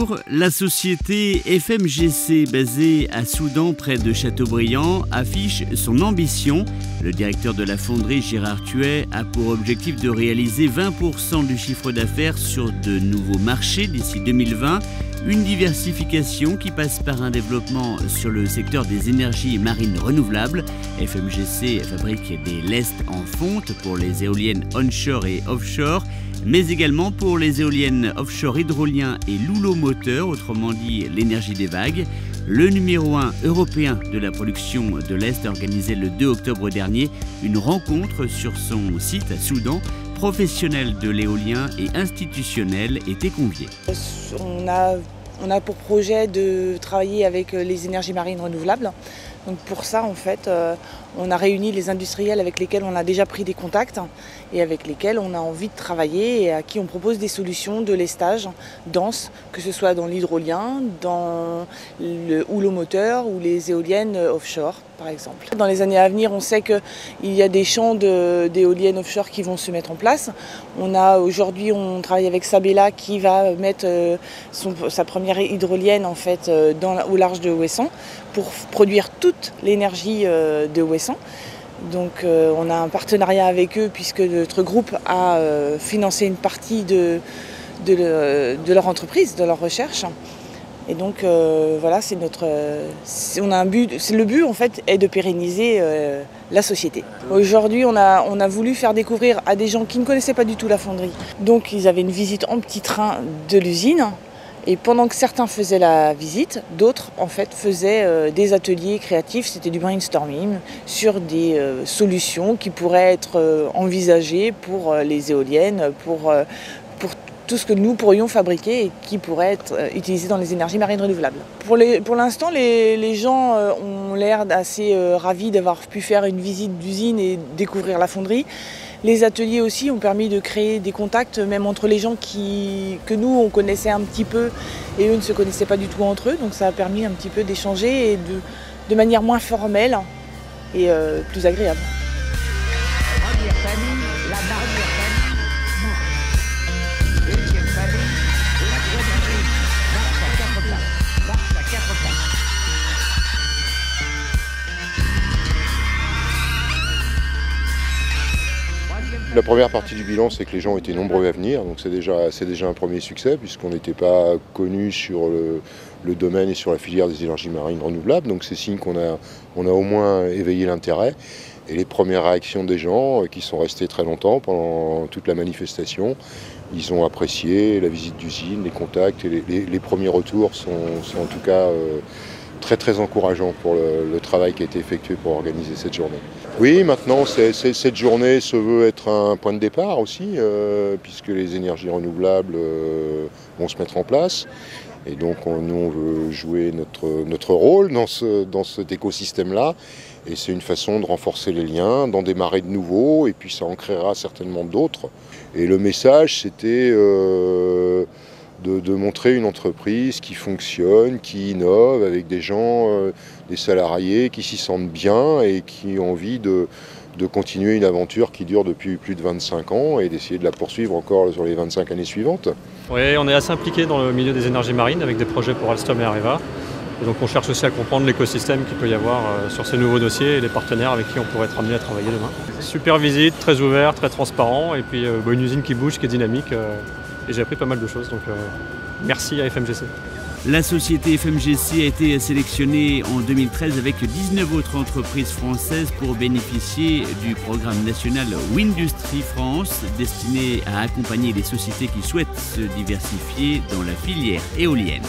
Bonjour, la société FMGC basée à Soudan près de Châteaubriand affiche son ambition. Le directeur de la fonderie Gérard Thuet a pour objectif de réaliser 20% du chiffre d'affaires sur de nouveaux marchés d'ici 2020. Une diversification qui passe par un développement sur le secteur des énergies marines renouvelables. FMGC fabrique des lestes en fonte pour les éoliennes onshore et offshore, mais également pour les éoliennes offshore hydrolien et l'houlomoteur, autrement dit l'énergie des vagues. Le numéro 1 européen de la production de lest a organisé le 2 octobre dernier une rencontre sur son site à Soudan. Professionnels de l'éolien et institutionnels étaient conviés. On a pour projet de travailler avec les énergies marines renouvelables. Donc pour ça, en fait, on a réuni les industriels avec lesquels on a déjà pris des contacts et avec lesquels on a envie de travailler et à qui on propose des solutions de lestage dense, que ce soit dans l'hydrolien, dans le houlomoteur ou les éoliennes offshore, par exemple. Dans les années à venir, on sait qu'il y a des champs d'éoliennes offshore qui vont se mettre en place. Aujourd'hui, on travaille avec Sabella qui va mettre sa première hydrolienne en fait, au large de Ouessant pour produire toute l'énergie de Ouessant. Donc on a un partenariat avec eux puisque notre groupe a financé une partie de leur entreprise, de leur recherche. Et donc voilà, on a un but, le but en fait est de pérenniser la société. Aujourd'hui on a voulu faire découvrir à des gens qui ne connaissaient pas du tout la fonderie. Donc ils avaient une visite en petit train de l'usine. Et pendant que certains faisaient la visite, d'autres en fait faisaient des ateliers créatifs, c'était du brainstorming sur des solutions qui pourraient être envisagées pour les éoliennes, pour tout ce que nous pourrions fabriquer et qui pourrait être utilisé dans les énergies marines renouvelables. Pour l'instant, les gens ont l'air assez ravis d'avoir pu faire une visite d'usine et découvrir la fonderie. Les ateliers aussi ont permis de créer des contacts, même entre les gens que nous, on connaissait un petit peu et eux ne se connaissaient pas du tout entre eux. Donc ça a permis un petit peu d'échanger et de manière moins formelle et plus agréable. Première famille, la dernière famille, mort. Deuxième famille, la grenadine, marche à 4 pattes, marche à 4 pattes. La première partie du bilan, c'est que les gens étaient nombreux à venir, donc c'est déjà un premier succès puisqu'on n'était pas connu sur le domaine et sur la filière des énergies marines renouvelables, donc c'est signe qu'on a au moins éveillé l'intérêt. Et les premières réactions des gens qui sont restés très longtemps pendant toute la manifestation, ils ont apprécié la visite d'usine, les contacts et les premiers retours sont en tout cas très très encourageants pour le travail qui a été effectué pour organiser cette journée. Oui, maintenant cette journée se veut être un point de départ aussi, puisque les énergies renouvelables vont se mettre en place. Et donc nous on veut jouer notre rôle dans cet écosystème-là. Et c'est une façon de renforcer les liens, d'en démarrer de nouveaux, et puis ça en créera certainement d'autres. Et le message, c'était de montrer une entreprise qui fonctionne, qui innove, avec des gens, des salariés qui s'y sentent bien et qui ont envie de continuer une aventure qui dure depuis plus de 25 ans et d'essayer de la poursuivre encore sur les 25 années suivantes. Oui, on est assez impliqué dans le milieu des énergies marines avec des projets pour Alstom et Areva. Et donc on cherche aussi à comprendre l'écosystème qu'il peut y avoir sur ces nouveaux dossiers et les partenaires avec qui on pourrait être amené à travailler demain. Super visite, très ouvert, très transparent et puis une usine qui bouge, qui est dynamique. Et j'ai appris pas mal de choses, donc merci à FMGC. La société FMGC a été sélectionnée en 2013 avec 19 autres entreprises françaises pour bénéficier du programme national Windustry France, destiné à accompagner les sociétés qui souhaitent se diversifier dans la filière éolienne.